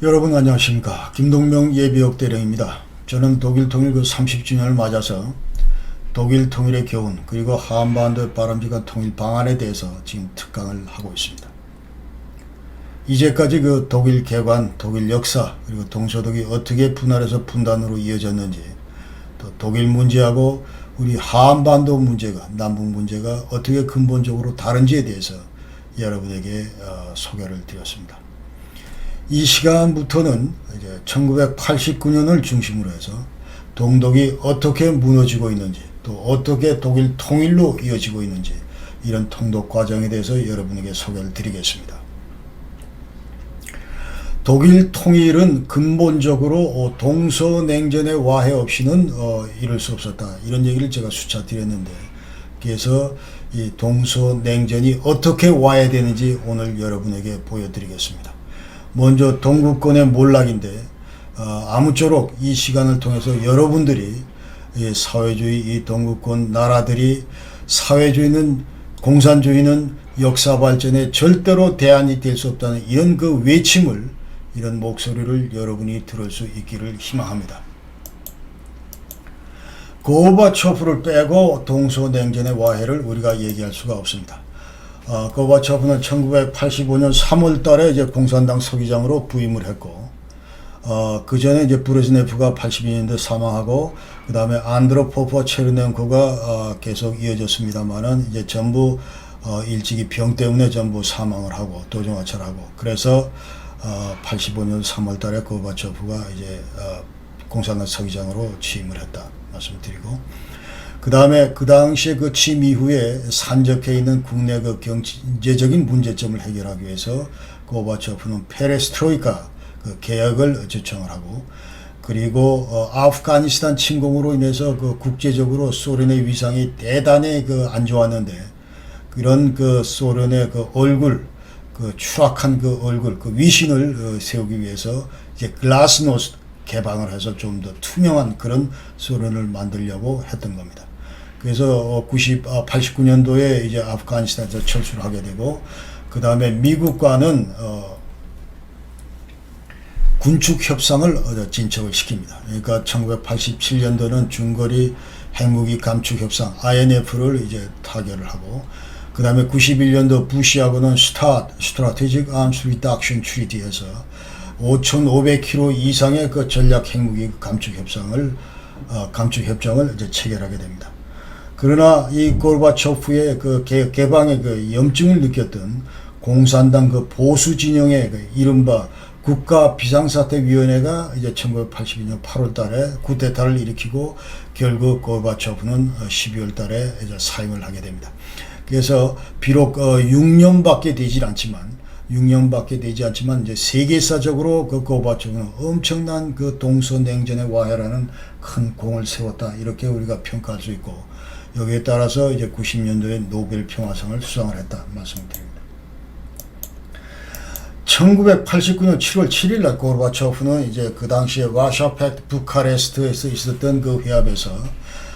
여러분 안녕하십니까. 김동명 예비역 대령입니다. 저는 독일 통일 30주년을 맞아서 독일 통일의 교훈 그리고 한반도의 바람직한 통일 방안에 대해서 지금 특강을 하고 있습니다. 이제까지 독일 개관, 독일 역사 그리고 동서독이 어떻게 분할해서 분단으로 이어졌는지, 또 독일 문제하고 우리 한반도 문제가, 남북 문제가 어떻게 근본적으로 다른지에 대해서 여러분에게 소개를 드렸습니다. 이 시간부터는 이제 1989년을 중심으로 해서 동독이 어떻게 무너지고 있는지, 또 어떻게 독일 통일로 이어지고 있는지, 이런 통독 과정에 대해서 여러분에게 소개를 드리겠습니다. 독일 통일은 근본적으로 동서냉전의 와해 없이는 이룰 수 없었다, 이런 얘기를 제가 수차 드렸는데, 그래서 이 동서냉전이 어떻게 와야 되는지 오늘 여러분에게 보여드리겠습니다. 먼저 동구권의 몰락인데, 아무쪼록 이 시간을 통해서 여러분들이 이 사회주의, 이 동구권 나라들이 사회주의는, 공산주의는 역사 발전에 절대로 대안이 될 수 없다는 이런 외침을, 이런 목소리를 여러분이 들을 수 있기를 희망합니다. 고바초프를 빼고 동서냉전의 와해를 우리가 얘기할 수가 없습니다. 고바초프는 1985년 3월 달에 이제 공산당 서기장으로 부임을 했고, 그 전에 이제 브레즈네프가 82년도에 사망하고, 그 다음에 안드로포프와 체르넨코가 계속 이어졌습니다만은 이제 전부 일찍이 병 때문에 전부 사망을 하고 도종아철하고, 그래서 85년 3월 달에 고바초프가 이제 공산당 서기장으로 취임을 했다 말씀드리고, 그 다음에 그 당시에 취임 이후에 산적해 있는 국내 경제적인 문제점을 해결하기 위해서 고바초프는 페레스트로이카 개혁을 제청을 하고, 그리고 아프가니스탄 침공으로 인해서 국제적으로 소련의 위상이 대단히 안 좋았는데, 그런 소련의 얼굴, 추악한 얼굴, 위신을 세우기 위해서 이제 글라스노스트 개방을 해서 좀 더 투명한 그런 소련을 만들려고 했던 겁니다. 그래서 89년도에 이제 아프가니스탄에서 철수를 하게 되고, 그 다음에 미국과는 군축 협상을 진척을 시킵니다. 그러니까 1987년도는 중거리 핵무기 감축 협상 INF를 이제 타결을 하고, 그 다음에 91년도 부시하고는 Strategic Arms Reduction Treaty에서 5,500km 이상의 전략 핵무기 감축 협정을 이제 체결하게 됩니다. 그러나 이 고르바초프의 개방의 염증을 느꼈던 공산당 보수 진영의 이른바 국가 비상사태위원회가 이제 1982년 8월 달에 쿠데타를 일으키고, 결국 고르바초프는 12월 달에 이제 사임을 하게 됩니다. 그래서 비록 6년밖에 되지 않지만 이제 세계사적으로 고르바초프는 엄청난 동서냉전의 와해라는 큰 공을 세웠다, 이렇게 우리가 평가할 수 있고, 여기에 따라서 이제 90년도에 노벨 평화상을 수상을 했다 말씀드립니다. 1989년 7월 7일 날 고르바초프는 이제 그 당시에 와샤 팩트 부카레스트에서 있었던 회합에서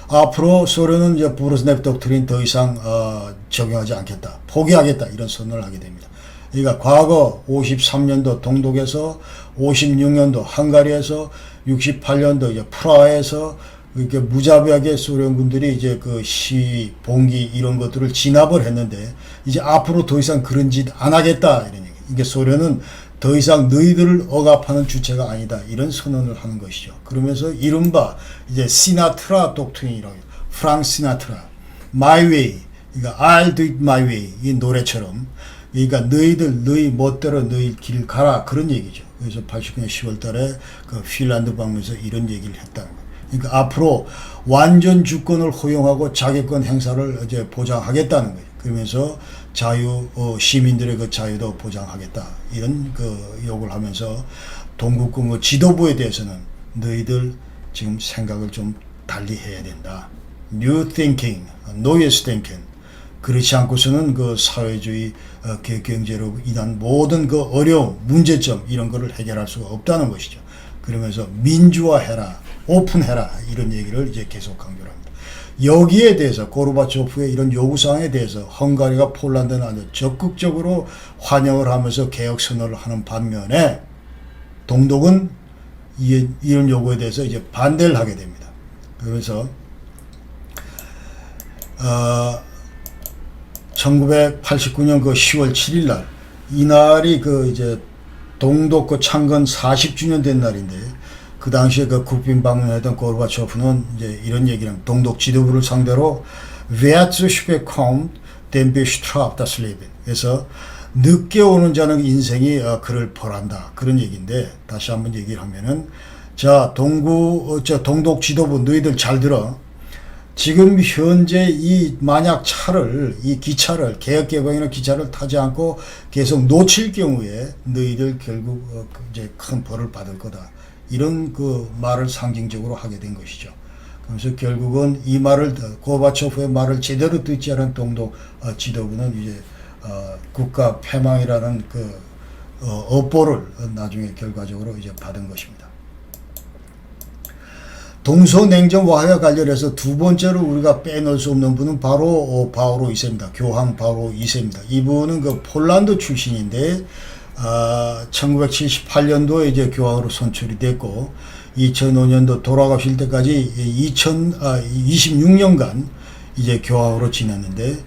앞으로 소련은 이제 브레즈네프 독트린 더 이상 적용하지 않겠다, 포기하겠다, 이런 선언을 하게 됩니다. 그러니까 과거 53년도 동독에서, 56년도 헝가리에서, 68년도 이제 프라하에서 이렇게 무자비하게 소련군들이 이제 시위, 봉기 이런 것들을 진압을 했는데, 이제 앞으로 더 이상 그런 짓 안 하겠다, 이런 얘기. 이게 소련은 더 이상 너희들을 억압하는 주체가 아니다, 이런 선언을 하는 것이죠. 그러면서 이른바 이제 시나트라 독트린이라고 해요. 프랑크 시나트라, My Way, 그러니까 I'll do it my way, 이 노래처럼, 그러니까 너희 멋대로 너희 길 가라, 그런 얘기죠. 그래서 89년 10월 달에 핀란드 방문에서 이런 얘기를 했다는 거예요. 그러니까 앞으로 완전 주권을 허용하고 자기권 행사를 이제 보장하겠다는 거예요. 그러면서 시민들의 자유도 보장하겠다, 이런 요구를 하면서 동구권 지도부에 대해서는 너희들 지금 생각을 좀 달리 해야 된다. New thinking, noise thinking. 그렇지 않고서는 사회주의 경제로 인한 모든 어려움, 문제점, 이런 거를 해결할 수가 없다는 것이죠. 그러면서 민주화해라, 오픈해라, 이런 얘기를 이제 계속 강조를 합니다. 여기에 대해서 고르바초프의 이런 요구사항에 대해서 헝가리가 폴란드는 아주 적극적으로 환영을 하면서 개혁 선언을 하는 반면에 동독은 이런 요구에 대해서 이제 반대를 하게 됩니다. 그래서 1989년 그 10월 7일 날 이날이 그 이제 동독 그 창건 40주년 된 날인데 그 당시에 그 국빈 방문했던 고르바초프는 이제 이런 얘기를 동독 지도부를 상대로 Wer zu spät kommt, den bestraft das Leben. 그래서 늦게 오는 자는 인생이 그를 벌한다. 그런 얘기인데 다시 한번 얘기를 하면은 자 동독 지도부 너희들 잘 들어. 지금 현재 이 만약 이 기차를 개혁개방이나 기차를 타지 않고 계속 놓칠 경우에 너희들 결국 이제 큰 벌을 받을 거다. 이런 그 말을 상징적으로 하게 된 것이죠. 그래서 결국은 이 말을 고르바초프의 말을 제대로 듣지 않은 동독 지도부는 이제 국가 패망이라는 그 업보를 나중에 결과적으로 이제 받은 것입니다. 동서냉전 와해와 관련해서 두 번째로 우리가 빼놓을 수 없는 분은 바로 바오로 2세입니다. 교황 바오로 2세입니다. 이분은 그 폴란드 출신인데 1978년도에 이제 교황으로 선출이 됐고 2005년도 돌아가실 때까지 26년간 이제 교황으로 지냈는데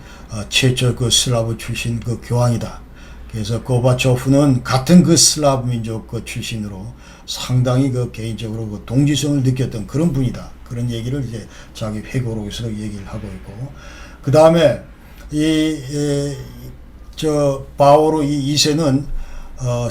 최초 그 슬라브 출신 그 교황이다. 그래서 고르바초프는 같은 그 슬라브 민족 그 출신으로 상당히 그 개인적으로 그 동지성을 느꼈던 그런 분이다. 그런 얘기를 이제 자기 회고록에서 얘기를 하고 있고, 그 다음에 바오로 2세는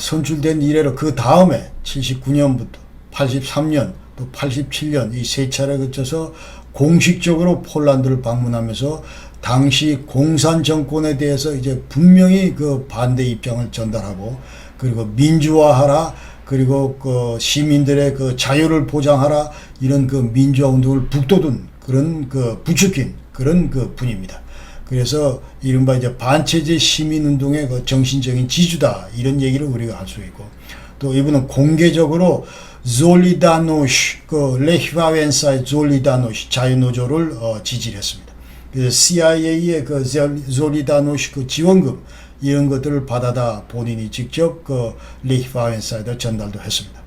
선출된 이래로 그 다음에 79년부터 83년 또 87년 이 세 차례 거쳐서 공식적으로 폴란드를 방문하면서 당시 공산 정권에 대해서 이제 분명히 그 반대 입장을 전달하고, 그리고 민주화하라, 그리고 그 시민들의 그 자유를 보장하라, 이런 그 민주화 운동을 북돋운 그런 그 부추긴 그런 그 분입니다. 그래서 이른바 이제 반체제 시민 운동의 그 정신적인 지주다, 이런 얘기를 우리가 할 수 있고, 또 이분은 공개적으로 졸리다노시, 그 레히바웬사의 졸리다노시 자유노조를 지지를 했습니다. 그래서 CIA의 그 졸리다노시 그 지원금 이런 것들을 받아다 본인이 직접 그 레히바웬사에다 전달도 했습니다.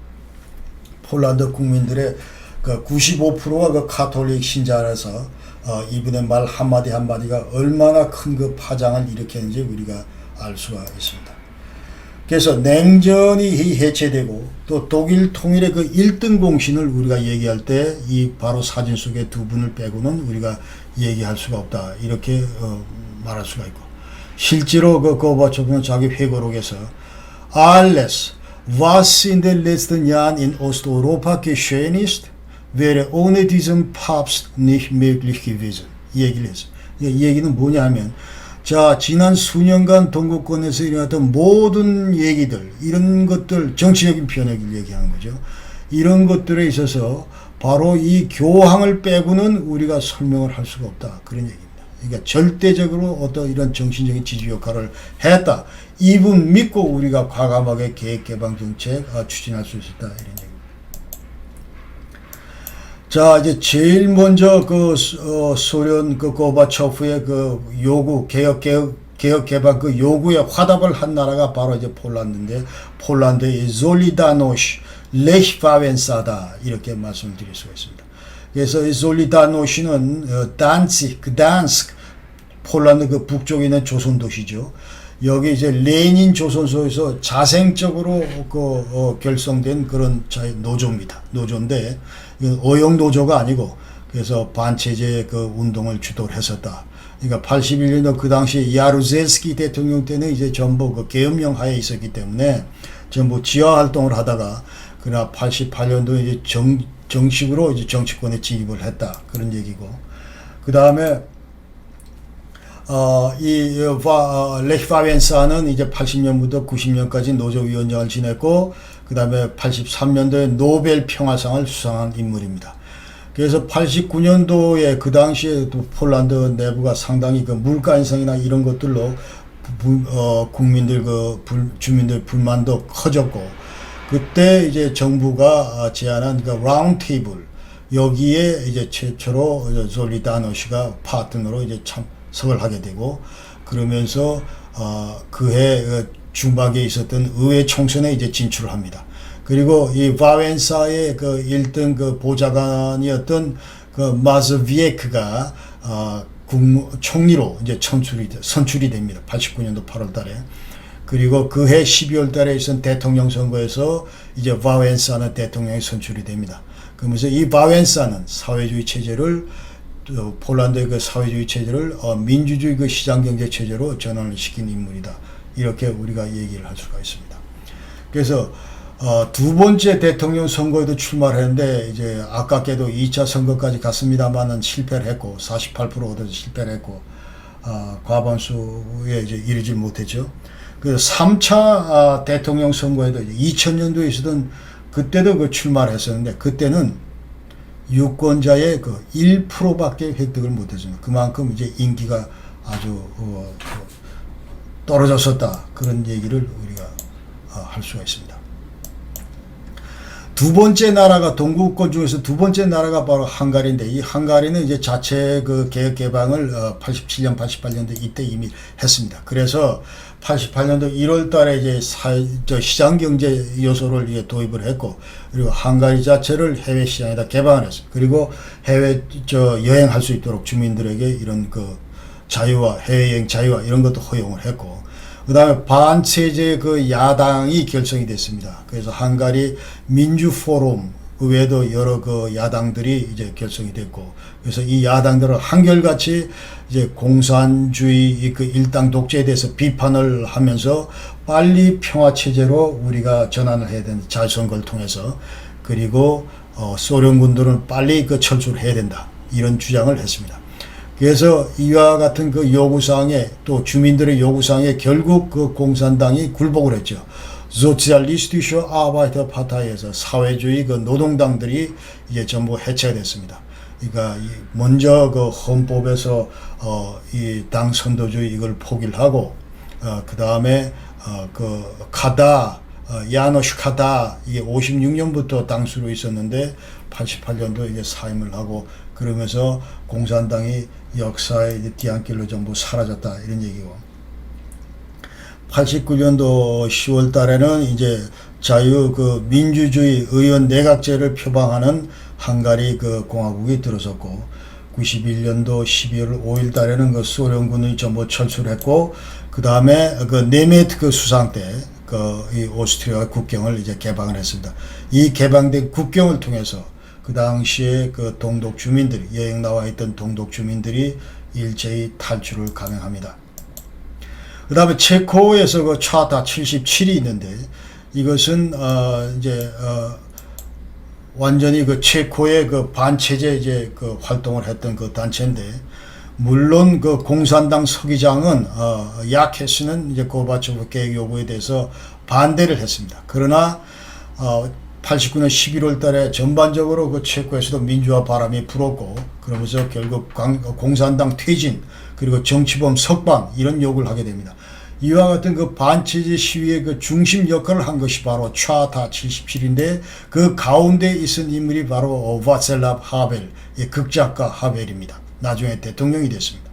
폴란드 국민들의 그 95%가 그 카톨릭 신자라서 이분의 말 한마디 한마디가 얼마나 큰 그 파장을 일으켰는지 우리가 알 수가 있습니다. 그래서 냉전이 해체되고 또 독일 통일의 그 1등 공신을 우리가 얘기할 때 이 바로 사진 속의 두 분을 빼고는 우리가 얘기할 수가 없다, 이렇게 말할 수가 있고, 실제로 그 고르바초프는 자기 회고록에서 Alles, was in den letzten Jahren in Osteuropa geschehen ist, wäre ohne diesen Papst nicht möglich gewesen. 이 얘기를 했어요. 이 얘기는 뭐냐 하면, 자, 지난 수년간 동구권에서 일어났던 모든 얘기들, 이런 것들, 정치적인 편향을 얘기하는 거죠. 이런 것들에 있어서 바로 이 교황을 빼고는 우리가 설명을 할 수가 없다, 그런 얘기입니다. 그러니까 절대적으로 어떤 이런 정신적인 지주 역할을 했다. 이분 믿고 우리가 과감하게 계획개방 정책 추진할 수 있었다, 이런 얘기입니다. 자, 이제 제일 먼저 그 소련 그 고르바초프의 그 요구 개혁 개방 그 요구에 화답을 한 나라가 바로 이제 폴란드인데, 폴란드의 졸리다노시 레히바웬사다, 이렇게 말씀을 드릴 수가 있습니다. 그래서 이 졸리다노시는 그단스크 폴란드 그 북쪽에 있는 조선 도시죠. 여기 이제 레닌 조선소에서 자생적으로 결성된 그런 노조입니다. 노조인데 어용 노조가 아니고, 그래서 반체제 그 운동을 주도를 했었다. 그러니까 81년도 그 당시 야루젤스키 대통령 때는 이제 전부 그 계엄령 하에 있었기 때문에 전부 지하 활동을 하다가, 그러나 88년도에 이제 정식으로 이제 정치권에 진입을 했다, 그런 얘기고, 그 다음에 레히바웬사는 이제 80년부터 90년까지 노조위원장을 지냈고, 그 다음에 83년도에 노벨 평화상을 수상한 인물입니다. 그래서 89년도에 그 당시에 또 폴란드 내부가 상당히 그 물가 인상이나 이런 것들로 주민들 불만도 커졌고, 그때 이제 정부가 제안한 그 라운드 테이블, 여기에 이제 최초로 졸리다노시가 파트너로 이제 참석을 하게 되고, 그러면서 그해 중박에 있었던 의회 총선에 이제 진출을 합니다. 그리고 이 바웬사의 그 1등 그 보좌관이었던 그 마즈비에크가 총리로 이제 선출이 됩니다. 89년도 8월 달에. 그리고 그해 12월 달에 있은 대통령 선거에서 이제 바웬사는 대통령이 선출이 됩니다. 그러면서 이 바웬사는 사회주의 체제를 폴란드의 그 사회주의 체제를 민주주의 그 시장경제 체제로 전환을 시킨 인물이다. 이렇게 우리가 얘기를 할 수가 있습니다. 그래서 두 번째 대통령 선거에도 출마를 했는데 이제 아깝게도 2차 선거까지 갔습니다만은 실패를 했고 48% 얻어서 실패를 했고 과반수에 이제 이르지 못했죠. 그 3차 대통령 선거에도 2000년도에 있었던 그때도 그 출마를 했었는데 그때는 유권자의 그 1%밖에 획득을 못했습니다. 그만큼 이제 인기가 아주 떨어졌었다. 그런 얘기를 우리가 할 수가 있습니다. 두 번째 나라가 동구권 중에서 두 번째 나라가 바로 헝가리인데 이 헝가리는 이제 자체 그 개혁 개방을 87년, 88년도 이때 이미 했습니다. 그래서 88년도 1월 달에 이제 시장 경제 요소를 이제 도입을 했고 그리고 헝가리 자체를 해외 시장에다 개방을 했습니다. 그리고 해외 여행할 수 있도록 주민들에게 이런 그 자유와 해외여행 자유와 이런 것도 허용을 했고 그 다음에 반체제 그 야당이 결성이 됐습니다. 그래서 헝가리 민주포럼 그 외에도 여러 그 야당들이 이제 결성이 됐고 그래서 이 야당들은 한결같이 이제 공산주의 그 일당 독재에 대해서 비판을 하면서 빨리 평화체제로 우리가 전환을 해야 된다. 자유선거를 통해서 그리고 소련군들은 빨리 그 철수를 해야 된다. 이런 주장을 했습니다. 그래서 이와 같은 그 요구사항에 또 주민들의 요구사항에 결국 그 공산당이 굴복을 했죠. 소циалистische Arbeiterpartei에서 사회주의 그 노동당들이 이제 전부 해체가 됐습니다. 그러니까 먼저 그 헌법에서 이 당 선도주의 이걸 포기를 하고 그 다음에 그 야노슈 카다 이게 56년부터 당수로 있었는데 88년도 이제 사임을 하고 그러면서 공산당이 역사의 뒤안길로 전부 사라졌다 이런 얘기고 89년도 10월 달에는 이제 그 민주주의 의원 내각제를 표방하는 헝가리 그 공화국이 들어섰고 91년도 12월 5일 달에는 그 소련군이 전부 철수를 했고 그 다음에 그 네메트 그 수상 때 이 오스트리아 국경을 이제 개방을 했습니다. 이 개방된 국경을 통해서 그 당시에 그 동독 주민들이 여행 나와 있던 동독 주민들이 일제히 탈출을 감행합니다. 그 다음에 체코에서 그 차타 77이 있는데 이것은 이제 완전히 그 체코의 그 반체제 이제 그 활동을 했던 그 단체인데 물론 그 공산당 서기장은 야케스는 이제 고르바초프 계획 요구에 대해서 반대를 했습니다. 그러나 89년 11월 달에 전반적으로 그 체코에서도 민주화 바람이 불었고 그러면서 결국 공산당 퇴진 그리고 정치범 석방 이런 요구를 하게 됩니다. 이와 같은 그 반체제 시위의 그 중심 역할을 한 것이 바로 차타 77인데 그 가운데 있은 인물이 바로 바셀랍 하벨, 극작가 하벨입니다. 나중에 대통령이 됐습니다.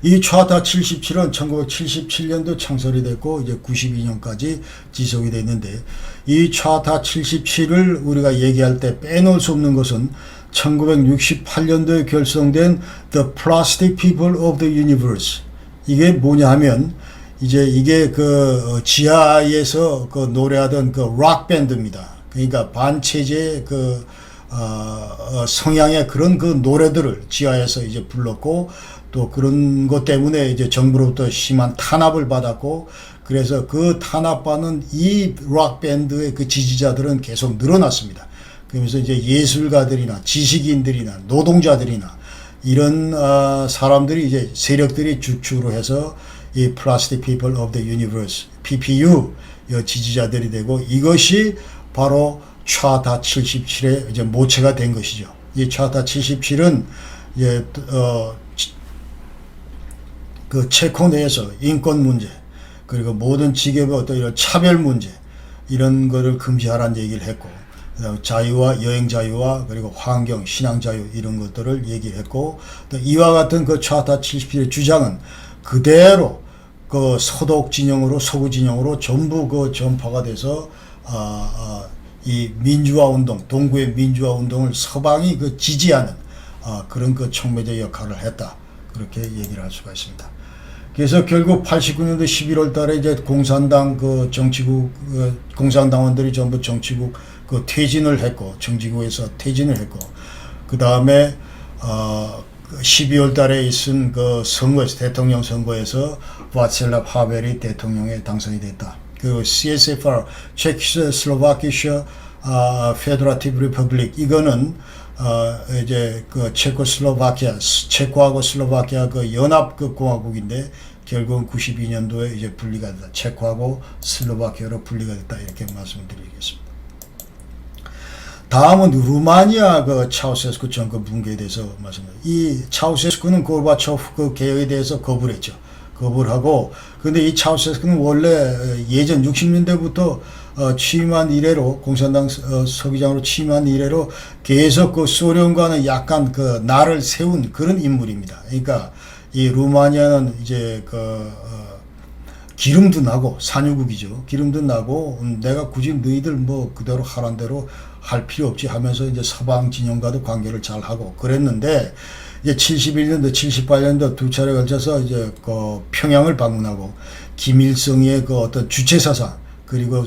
이 차타 77은 1977년도 창설이 됐고 이제 92년까지 지속이 됐는데 이 차타 77을 우리가 얘기할 때 빼놓을 수 없는 것은 1968년도에 결성된 The Plastic People of the Universe 이게 뭐냐 하면 이제 이게 그 지하에서 그 노래하던 그 락 밴드입니다. 그러니까 반체제 그 성향의 그런 그 노래들을 지하에서 이제 불렀고 또 그런 것 때문에 이제 정부로부터 심한 탄압을 받았고 그래서 그 탄압받는 이 락 밴드의 그 지지자들은 계속 늘어났습니다. 그러면서 이제 예술가들이나 지식인들이나 노동자들이나 이런 사람들이 이제 세력들이 주축으로 해서 이 Plastic People of the Universe PPU 지지자들이 되고 이것이 바로 차타 77의 이제 모체가 된 것이죠. 이 차타 77은 이제 그 체코 내에서 인권 문제 그리고 모든 직업의 어떤 이런 차별 문제 이런 거를 금지하라는 얘기를 했고 그다음에 자유와 여행 자유와 그리고 환경, 신앙 자유 이런 것들을 얘기했고 또 이와 같은 그 차타 77의 주장은 그대로 그 서독 진영으로 서구 진영으로 전부 그 전파가 돼서 이 민주화 운동, 동구의 민주화 운동을 서방이 그 지지하는 그런 그 촉매제 역할을 했다. 그렇게 얘기를 할 수가 있습니다. 그래서 결국 89년도 11월 달에 이제 공산당 그 정치국, 공산당원들이 전부 정치국 그 퇴진을 했고, 정치국에서 퇴진을 했고, 그 다음에, 12월 달에 있은 그 선거에서, 대통령 선거에서 바츠라브 하벨이 대통령에 당선이 됐다. 그 CSFR, 체코슬로바키아 페더라티브 리퍼블릭, 이거는 이제 그 체코슬로바키아, 체코하고 슬로바키아 그 연합 그 공화국인데 결국은 92년도에 이제 분리가 됐다. 체코하고 슬로바키아로 분리가 됐다. 이렇게 말씀드리겠습니다. 다음은 루마니아 그 차우세스쿠 정권 붕괴에 대해서 말씀드립니다. 이 차우세스쿠는 고르바초프 그 개혁에 대해서 거부를 했죠. 거부를 하고, 근데 이 차우세스쿠는 원래 예전 60년대부터 취임한 이래로, 공산당 서기장으로 취임한 이래로 계속 그 소련과는 약간 그 날을 세운 그런 인물입니다. 그러니까 이 루마니아는 이제 기름도 나고, 산유국이죠. 기름도 나고, 내가 굳이 너희들 뭐 그대로 하란 대로 할 필요 없지 하면서 이제 서방 진영과도 관계를 잘 하고 그랬는데, 이제 71년도, 78년도 두 차례 걸쳐서 이제 그 평양을 방문하고, 김일성의 그 어떤 주체 사상, 그리고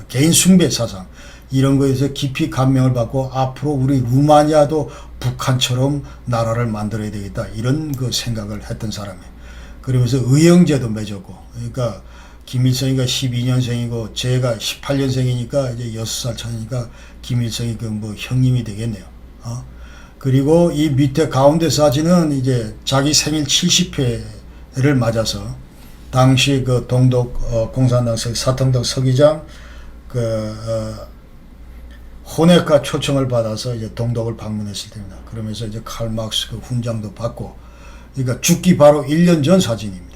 개인 숭배 사상, 이런 거에서 깊이 감명을 받고 앞으로 우리 루마니아도 북한처럼 나라를 만들어야 되겠다. 이런 그 생각을 했던 사람이에요. 그러면서 의형제도 맺었고, 그러니까 김일성이가 12년생이고 제가 18년생이니까 이제 6살 차니까 김일성이 그 뭐 형님이 되겠네요. 그리고 이 밑에 가운데 사진은 이제 자기 생일 70회를 맞아서 당시 그 동독 공산당 사통당 서기장 호네카 초청을 받아서 이제 동독을 방문했을 때입니다. 그러면서 이제 칼 막스 그 훈장도 받고, 그러니까 죽기 바로 1년 전 사진입니다.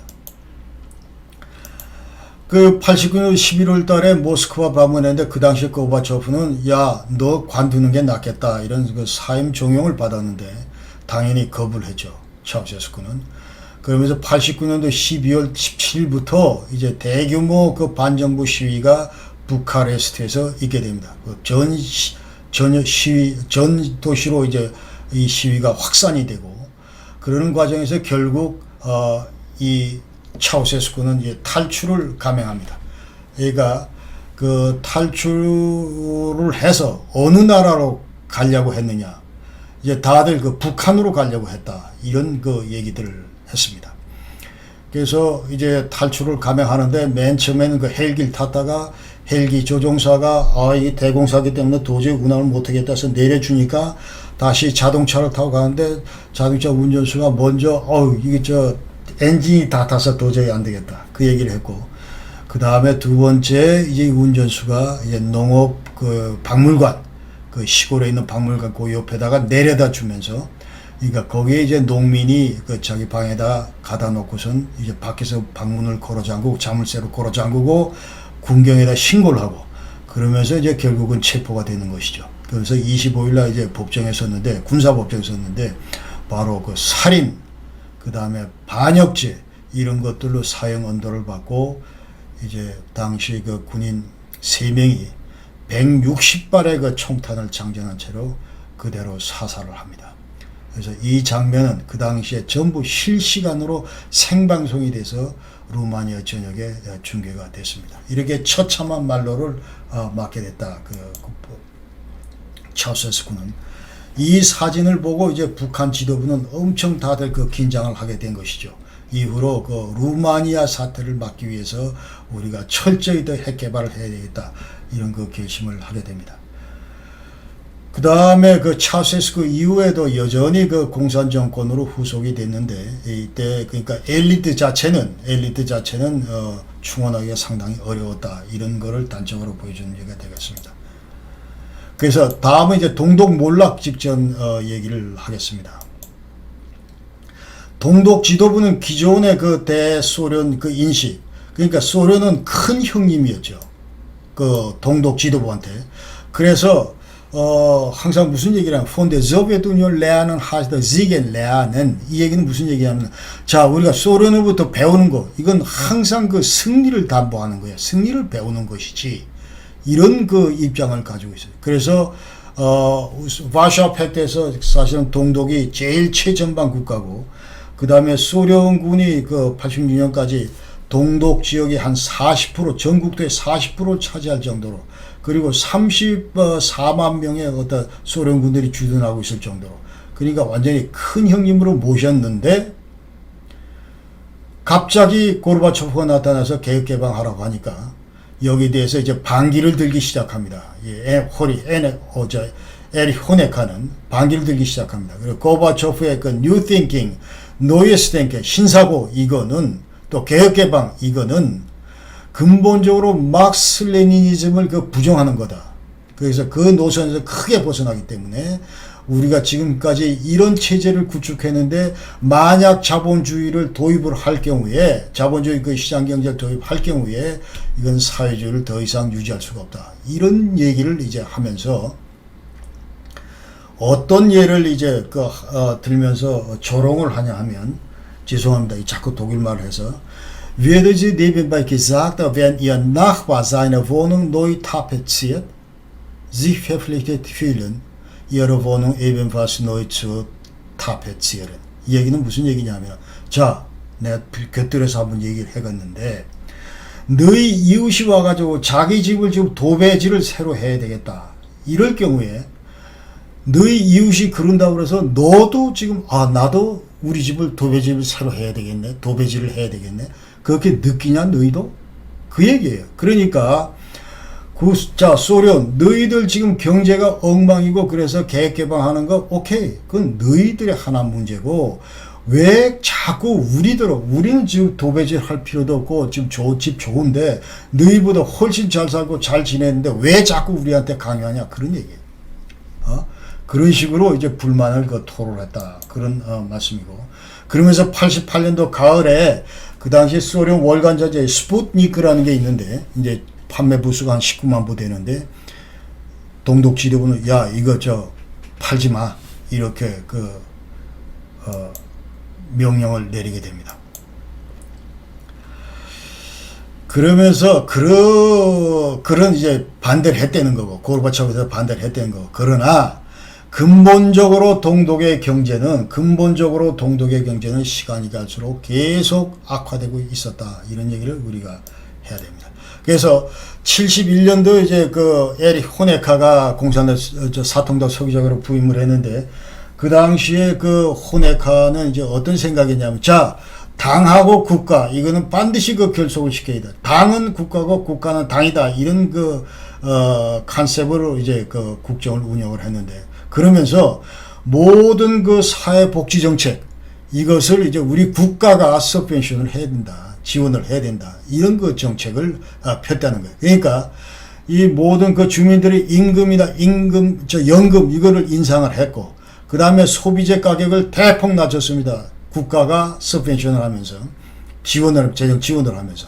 그 89년 11월 달에 모스크바 방문했는데 그 당시에 고르바초프는 야, 너 관두는 게 낫겠다 이런 그 사임 종용을 받았는데 당연히 거부를 했죠. 차우세스쿠는. 그러면서 89년도 12월 17일부터 이제 대규모 그 반정부 시위가 부카레스트에서 있게 됩니다. 전 도시로 이제 이 시위가 확산이 되고, 그러는 과정에서 결국 이 차우세스쿠는 이제 탈출을 감행합니다. 그러니까 그 탈출을 해서 어느 나라로 가려고 했느냐, 이제 다들 그 북한으로 가려고 했다, 이런 그 얘기들을 했습니다. 그래서 이제 탈출을 감행하는데 맨 처음에는 그 헬기를 탔다가 헬기 조종사가 이 대공사기 때문에 도저히 운항을 못하겠다 해서 내려주니까 다시 자동차를 타고 가는데 자동차 운전수가 먼저 이게 엔진이 다 타서 도저히 안 되겠다, 그 얘기를 했고, 그 다음에 두 번째 이제 운전수가 이제 농업 그 박물관, 그 시골에 있는 박물관 그 옆에다가 내려다 주면서, 그러니까 거기에 이제 농민이 그 자기 방에다 가다 놓고선 이제 밖에서 방문을 걸어 잠그고 자물쇠로 걸어 잠그고 군경에다 신고를 하고, 그러면서 이제 결국은 체포가 되는 것이죠. 그래서 25일날 이제 법정에 섰는데, 군사법정에 섰는데 바로 그 살인, 그 다음에 반역죄 이런 것들로 사형 언도를 받고, 이제 당시 그 군인 3명이 160발의 그 총탄을 장전한 채로 그대로 사살을 합니다. 그래서 이 장면은 그 당시에 전부 실시간으로 생방송이 돼서 루마니아 전역에 중계가 됐습니다. 이렇게 처참한 말로를 맞게 됐다. 차우세스쿠는 이 사진을 보고 이제 북한 지도부는 엄청 다들 그 긴장을 하게 된 것이죠. 이후로 그 루마니아 사태를 막기 위해서 우리가 철저히 더 핵 개발을 해야 되겠다, 이런 그 결심을 하게 됩니다. 그 다음에 그 차우세스쿠 이후에도 여전히 그 공산 정권으로 후속이 됐는데, 이때 그러니까 엘리트 자체는 충원하기가 상당히 어려웠다, 이런 거를 단적으로 보여주는 예가 되겠습니다. 그래서 다음은 이제 동독 몰락 직전 얘기를 하겠습니다. 동독 지도부는 기존의 그 대소련 그 인식, 그러니까 소련은 큰 형님이었죠, 그 동독 지도부한테. 그래서 항상 무슨 얘기를 하면 von der Sowjetunion lernen heißt Siegen lernen, 이 얘기는 무슨 얘기냐면, 자, 우리가 소련으로부터 배우는 거, 이건 항상 그 승리를 담보하는 거예요. 승리를 배우는 것이지, 이런 그 입장을 가지고 있어요. 그래서 와샤 팩트에서 사실은 동독이 제일 최전방 국가고, 그 다음에 소련군이 그 86년까지 동독 지역의 한 40%, 전국도의 40%를 차지할 정도로, 그리고 34만 명의 어떤 소련군들이 주둔하고 있을 정도로, 그러니까 완전히 큰 형님으로 모셨는데, 갑자기 고르바초프가 나타나서 개혁개방하라고 하니까 여기에 대해서 이제 반기를 들기 시작합니다. 에릭 호네카는 반기를 들기 시작합니다. 그리고 고르바초프의 그 뉴 띵킹, 노이에스 띵킹, 신사고, 이거는 또 개혁개방, 이거는 근본적으로 막스 레니니즘을 그 부정하는 거다. 그래서 그 노선에서 크게 벗어나기 때문에 우리가 지금까지 이런 체제를 구축했는데, 만약 자본주의를 도입을 할 경우에, 자본주의 그 시장경제를 도입할 경우에 이건 사회주의를 더 이상 유지할 수가 없다. 이런 얘기를 이제 하면서 어떤 예를 이제 들면서 조롱을 하냐 하면, 죄송합니다. 자꾸 독일말을 해서, Werden Sie nebenbei gesagt, wenn Ihr Nachbar seine Wohnung neu tapeziert, sich verpflichtet fühlen, Ihre Wohnung ebenfalls neu zu tapezieren. 이 얘기는 무슨 얘기냐면, 자, 내가 곁들여서 한번 얘기를 해갔는데, 너희 이웃이 와가지고 자기 집을 지금 도배지를 새로 해야 되겠다. 이럴 경우에 너희 이웃이 그런다고 그래서 너도 지금 나도 우리 집을 도배지를 새로 해야 되겠네. 도배지를 해야 되겠네. 그렇게 느끼냐 너희도? 그 얘기예요. 그러니까 자, 소련, 너희들 지금 경제가 엉망이고 그래서 계획개방하는 거 오케이. 그건 너희들의 하나 문제고, 왜 자꾸 우리는 지금 도배질 할 필요도 없고 지금 집 좋은데 너희보다 훨씬 잘 살고 잘 지내는데 왜 자꾸 우리한테 강요하냐, 그런 얘기예요. 그런 식으로 이제 불만을 토로했다. 그런 말씀이고. 그러면서 88년도 가을에 그 당시 소련 월간자재 스푸트니크라는 게 있는데, 이제 판매 부수가 한 19만 부 되는데, 동독 지도부는 야 이거 팔지 마, 이렇게 명령을 내리게 됩니다. 그러면서 그런 이제 반대를 했다는 거고, 고르바초프에서 반대를 했다는 거고. 그러나 근본적으로 동독의 경제는 시간이 갈수록 계속 악화되고 있었다. 이런 얘기를 우리가 해야 됩니다. 그래서 71년도 이제 에릭 호네카가 공산당 사통당 서기장으로 부임을 했는데, 그 당시에 호네카는 이제 어떤 생각이냐면, 자, 당하고 국가, 이거는 반드시 결속을 시켜야 돼. 당은 국가고 국가는 당이다. 이런 컨셉으로 이제 국정을 운영을 했는데, 그러면서 모든 사회복지 정책, 이것을 이제 우리 국가가 서벤션을 해야 된다. 지원을 해야 된다. 이런 정책을 폈다는 거예요. 그러니까 이 모든 주민들의 연금, 이거를 인상을 했고, 그 다음에 소비재 가격을 대폭 낮췄습니다. 국가가 서벤션을 하면서, 재정 지원을 하면서.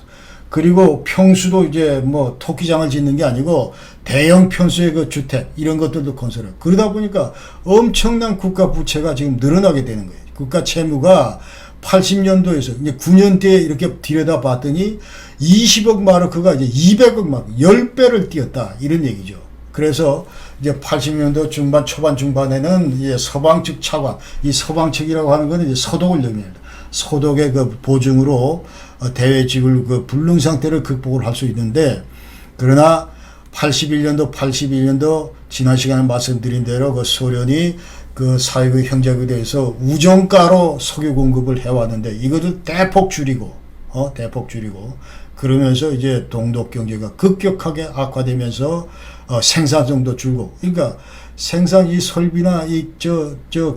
그리고 평수도 이제 토끼장을 짓는 게 아니고 대형 편수의 주택, 이런 것들도 건설해요. 그러다 보니까 엄청난 국가 부채가 지금 늘어나게 되는 거예요. 국가 채무가 80년도에서 이제 9년대에 이렇게 들여다 봤더니 20억 마르크가 이제 200억 마르크, 10배를 뛰었다. 이런 얘기죠. 그래서 이제 80년도 초반 중반에는 이제 서방 측 차관, 이 서방 측이라고 하는 건 이제 서독을 의미합니다. 서독의 보증으로 대외지불 불능 상태를 극복을 할 수 있는데, 그러나 81년도 지난 시간에 말씀드린 대로 소련이 사회부 형제국에 대해서 우정가로 석유 공급을 해왔는데, 이것을 대폭 줄이고 그러면서 이제 동독 경제가 급격하게 악화되면서 생산성도 줄고, 그러니까 생산 이 설비나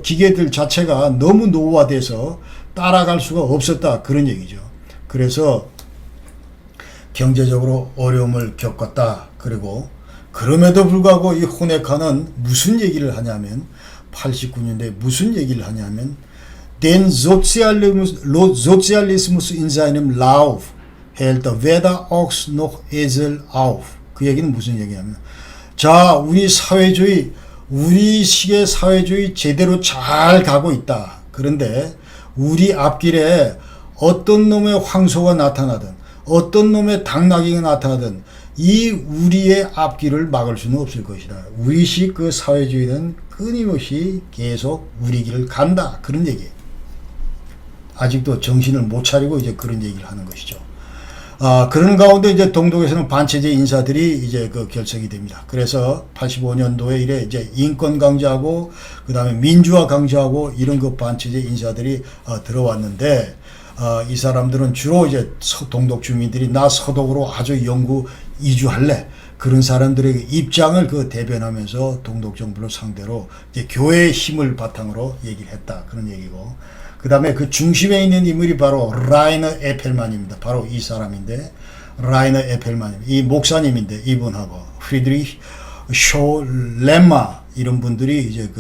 기계들 자체가 너무 노후화돼서 따라갈 수가 없었다, 그런 얘기죠. 그래서 경제적으로 어려움을 겪었다. 그리고 그럼에도 불구하고 이 호네카는 무슨 얘기를 하냐면, 89년대에 무슨 얘기를 하냐면, Den Sozialismus in seinem Lauf hält weder Ochs noch Esel auf. 그 얘기는 무슨 얘기냐면, 자, 우리식의 사회주의 제대로 잘 가고 있다. 그런데 우리 앞길에 어떤 놈의 황소가 나타나든, 어떤 놈의 당나귀가 나타나든, 이 우리의 앞길을 막을 수는 없을 것이다. 우리식 그 사회주의는 끊임없이 계속 우리 길을 간다. 그런 얘기예요. 아직도 정신을 못 차리고 이제 그런 얘기를 하는 것이죠. 그런 가운데 이제 동독에서는 반체제 인사들이 이제 그 결성이 됩니다. 그래서 85년도에 이래 이제 인권 강조하고 그 다음에 민주화 강조하고 이런 그 반체제 인사들이 들어왔는데 이 사람들은 주로 이제 동독 주민들이 나 서독으로 아주 영구 이주할래. 그런 사람들의 입장을 그 대변하면서 동독 정부를 상대로 이제 교회의 힘을 바탕으로 얘기를 했다. 그런 얘기고. 그 다음에 그 중심에 있는 인물이 바로 라이너 에펠만입니다. 바로 이 사람인데, 라이너 에펠만, 이 목사님인데, 이분하고, 프리드리히 쇼 렘마, 이런 분들이 이제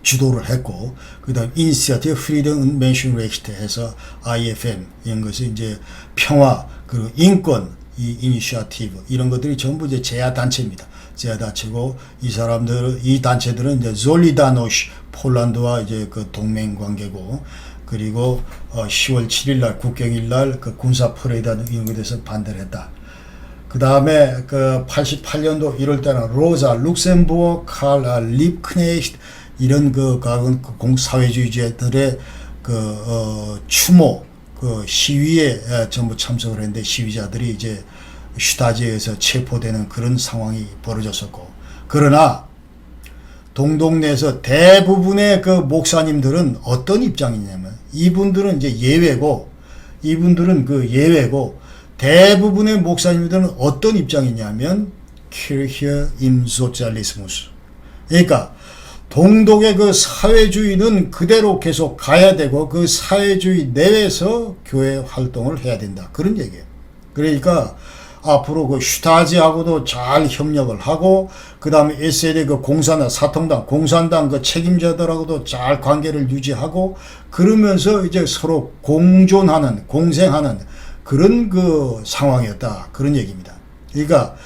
주도를 했고, 그 다음 인시아티브 프리덤 맨션 레히트 해서 IFM, 이런 것이 이제 평화, 그리고 인권, 이 이니셔티브, 이런 것들이 전부 이제 제야단체입니다. 제야단체고, 이 단체들은 이제 솔리다노시, 폴란드와 이제 그 동맹 관계고, 그리고 10월 7일 날 국경일 날 그 군사 퍼레이드 이런 것에 대해서 반대를 했다. 그 다음에 그 88년도 1월 달에 로자 룩셈부르크 칼 립크네히트 이런 그 각은 공사회주의자들의 추모 그 시위에 전부 참석을 했는데 시위자들이 이제 슈타지에서 체포되는 그런 상황이 벌어졌었고, 그러나 동독 내에서 대부분의 그 목사님들은 어떤 입장이냐면, 이분들은 이제 예외고, 대부분의 목사님들은 어떤 입장이냐면, Kirche im Sozialismus. 그러니까, 동독의 그 사회주의는 그대로 계속 가야 되고, 그 사회주의 내에서 교회 활동을 해야 된다. 그런 얘기예요. 그러니까, 앞으로 그 슈타지하고도 잘 협력을 하고, 그 다음에 SL의 그 사통당, 공산당 그 책임자들하고도 잘 관계를 유지하고, 그러면서 이제 서로 공생하는 그런 그 상황이었다. 그런 얘기입니다. 그러니까,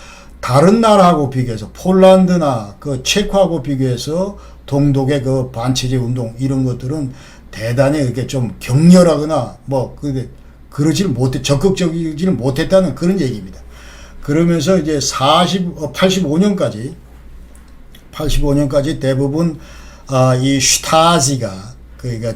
다른 나라하고 비교해서, 폴란드나 그 체코하고 비교해서 동독의 그 반체제 운동, 이런 것들은 대단히 이렇게 좀 격렬하거나, 적극적이지를 못했다는 그런 얘기입니다. 그러면서 이제 85년까지 대부분 이 슈타지가, 그러니까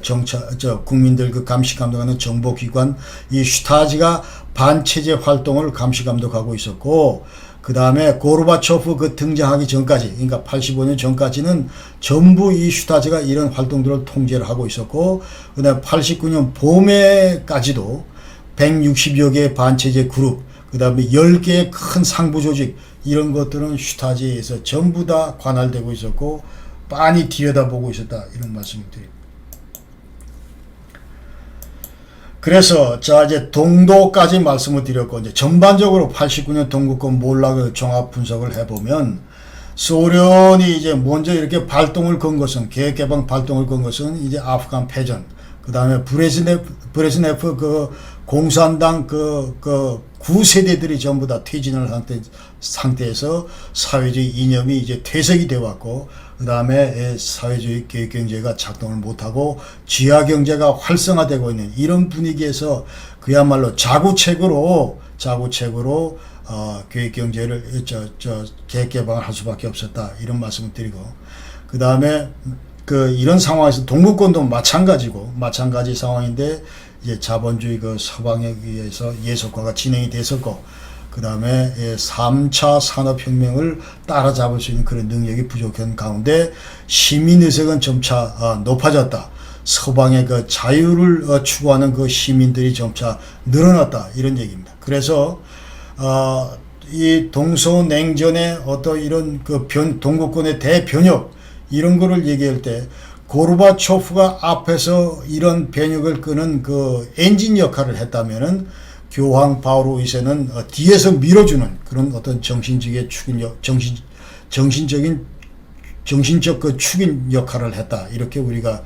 국민들 그 감시 감독하는 정보기관 이 슈타지가 반체제 활동을 감시 감독하고 있었고, 그 다음에 고르바초프 그 등장하기 전까지, 그러니까 85년 전까지는 전부 이 슈타지가 이런 활동들을 통제를 하고 있었고, 그 다음에 89년 봄에까지도 160여 개의 반체제 그룹, 그 다음에 10개의 큰 상부 조직, 이런 것들은 슈타지에서 전부 다 관할되고 있었고, 빤히 들여다보고 있었다. 이런 말씀을 드립니다. 그래서, 이제 동독까지 말씀을 드렸고, 이제 전반적으로 89년 동국권 몰락을 종합 분석을 해보면, 소련이 이제 먼저 이렇게 발동을 건 것은, 계획개방 발동을 건 것은 이제 아프간 패전, 그 다음에 브레즈네프 그 공산당 구세대들이 전부 다 퇴진할 상태에서 사회주의 이념이 이제 퇴색이 되어 왔고, 그 다음에 사회주의 계획경제가 작동을 못하고 지하경제가 활성화되고 있는 이런 분위기에서 그야말로 자구책으로 계획경제를 계획개방을 할 수밖에 없었다. 이런 말씀을 드리고, 그 다음에 이런 상황에서 동구권도 마찬가지 상황인데, 이제 자본주의 그 서방에 의해서 예속화가 진행이 됐었고, 그 다음에 3차 산업혁명을 따라잡을 수 있는 그런 능력이 부족한 가운데 시민의식은 점차 높아졌다. 서방의 그 자유를 추구하는 그 시민들이 점차 늘어났다. 이런 얘기입니다. 그래서 이 동서냉전의 어떤 이런 그 동구권의 대변혁, 이런 거를 얘기할 때 고르바초프가 앞에서 이런 변혁을 끄는 그 엔진 역할을 했다면은 교황 바오로 2세는 뒤에서 밀어주는 그런 어떤 정신적 그 축인 역할을 했다. 이렇게 우리가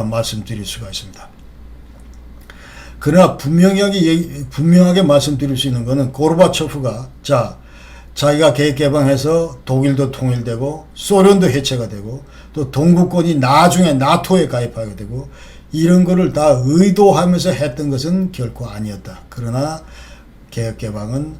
말씀드릴 수가 있습니다. 그러나 분명하게 말씀드릴 수 있는 것은 고르바초프가 자기가 계획개방해서 독일도 통일되고 소련도 해체가 되고 또 동구권이 나중에 나토에 가입하게 되고 이런 거를 다 의도하면서 했던 것은 결코 아니었다. 그러나 개혁개방은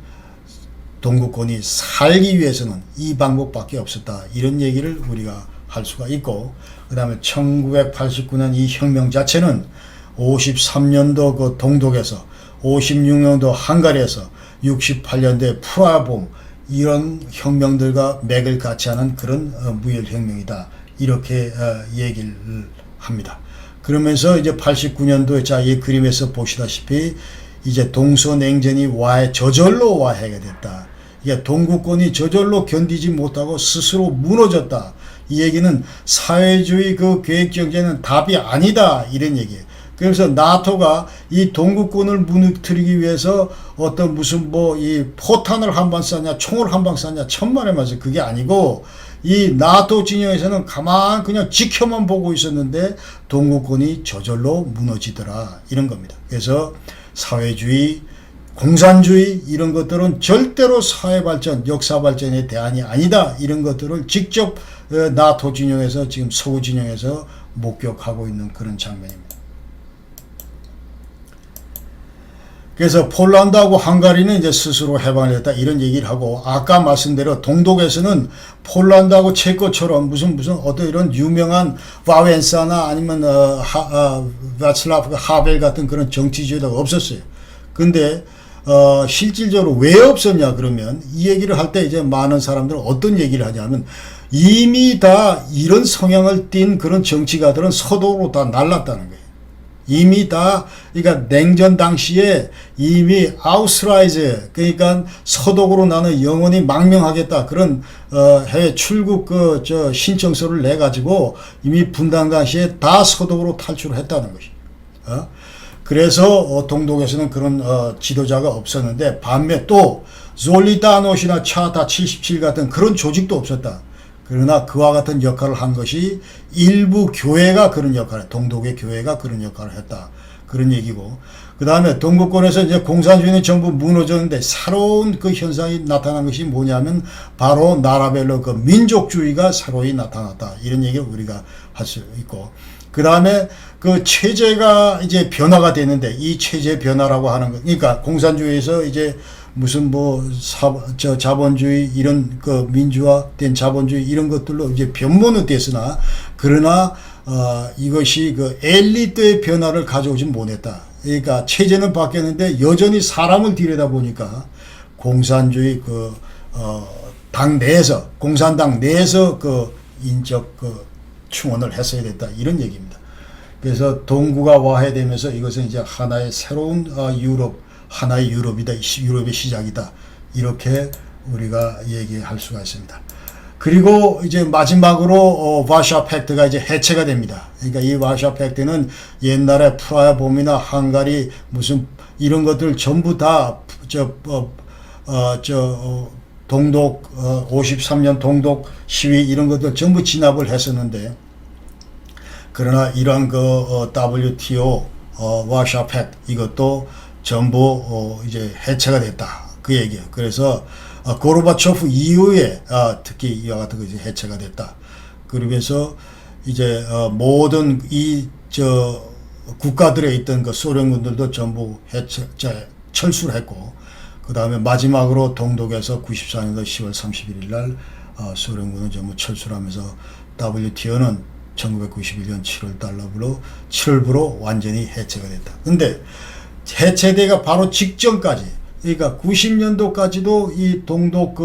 동구권이 살기 위해서는 이 방법밖에 없었다. 이런 얘기를 우리가 할 수가 있고, 그 다음에 1989년 이 혁명 자체는 53년도 그 동독에서, 56년도 헝가리에서, 68년도에 프라하봄, 이런 혁명들과 맥을 같이 하는 그런 무혈혁명이다. 이렇게 얘기를 합니다. 그러면서 이제 89년도에 자, 이 그림에서 보시다시피 이제 동서냉전이 저절로 와해가 됐다. 이게 동구권이 저절로 견디지 못하고 스스로 무너졌다. 이 얘기는 사회주의 그 계획경제는 답이 아니다. 이런 얘기예요. 그래서 나토가 이 동구권을 무너뜨리기 위해서 어떤 무슨 뭐 이 포탄을 한 방 쐈냐, 총을 한 방 쐈냐, 천만에 맞아. 그게 아니고 이 나토 진영에서는 가만 그냥 지켜만 보고 있었는데 동구권이 저절로 무너지더라. 이런 겁니다. 그래서 사회주의, 공산주의 이런 것들은 절대로 사회발전, 역사발전의 대안이 아니다. 이런 것들을 직접 나토 진영에서 지금 서구 진영에서 목격하고 있는 그런 장면입니다. 그래서 폴란드하고 헝가리는 이제 스스로 해방을 했다. 이런 얘기를 하고, 아까 말씀대로 동독에서는 폴란드하고 체코처럼 무슨 어떤 이런 유명한 와웬사나 아니면 바츠라프 하벨 같은 그런 정치주의자가 없었어요. 근데 실질적으로 왜 없었냐 그러면 이 얘기를 할 때 이제 많은 사람들은 어떤 얘기를 하냐면 이미 다 이런 성향을 띤 그런 정치가들은 서독으로 다 날랐다는 거예요. 이미 다, 그러니까 냉전 당시에 이미 아우스라이즈, 그러니까 서독으로 나는 영원히 망명하겠다. 그런, 해외 출국 신청서를 내가지고 이미 분당 당시에 다 서독으로 탈출을 했다는 것이. 그래서, 동독에서는 그런, 지도자가 없었는데, 반면 또, 졸리다노시나 차타 77 같은 그런 조직도 없었다. 그러나 그와 같은 역할을 한 것이 일부 교회가 그런 역할을, 동독의 교회가 그런 역할을 했다. 그런 얘기고. 그 다음에 동구권에서 이제 공산주의는 전부 무너졌는데 새로운 그 현상이 나타난 것이 뭐냐면 바로 나라별로 그 민족주의가 새로이 나타났다. 이런 얘기를 우리가 할 수 있고. 그 다음에 그 체제가 이제 변화가 되는데 이 체제 변화라고 하는 것. 그러니까 공산주의에서 이제 무슨 자본주의 이런 그 민주화된 자본주의 이런 것들로 이제 변모는 됐으나 그러나 이것이 그 엘리트의 변화를 가져오지 못했다. 그러니까 체제는 바뀌었는데 여전히 사람을 들여다 보니까 공산주의 당 내에서 공산당 내에서 그 인적 충원을 했어야 됐다. 이런 얘기입니다. 그래서 동구가 와해되면서 이것은 이제 하나의 새로운 하나의 유럽이다. 유럽의 시작이다. 이렇게 우리가 얘기할 수가 있습니다. 그리고 이제 마지막으로 와르샤 팩트가 이제 해체가 됩니다. 그러니까 이 와르샤 팩트는 옛날에 프라하봄이나 헝가리 무슨 이런 것들 전부 다 동독 53년 동독 시위 이런 것들 전부 진압을 했었는데 그러나 이러한 WTO 와르샤 팩트 이것도 전부 이제 해체가 됐다. 그 얘기예요. 그래서 고르바초프 이후에 특히 이와 같은 것이 해체가 됐다. 그러면서 이제 모든 국가들에 있던 그 소련군들도 전부 철수를 했고 그 다음에 마지막으로 동독에서 94년도 10월 31일 날 소련군은 전부 철수를 하면서 WTO는 1991년 7월부로 완전히 해체가 됐다. 근데 해체대가 바로 직전까지, 그러니까 90년도까지도 이 동독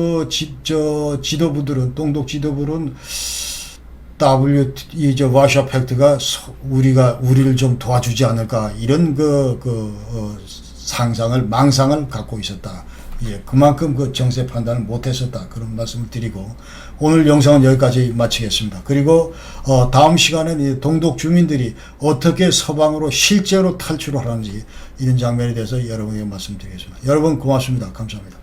지도부들은 와르샤 팩트가 우리를 좀 도와주지 않을까 이런 망상을 갖고 있었다. 예, 그만큼 그 정세 판단을 못했었다. 그런 말씀을 드리고 오늘 영상은 여기까지 마치겠습니다. 그리고 다음 시간에는 이 동독 주민들이 어떻게 서방으로 실제로 탈출을 하는지 이런 장면에 대해서 여러분에게 말씀드리겠습니다. 여러분 고맙습니다. 감사합니다.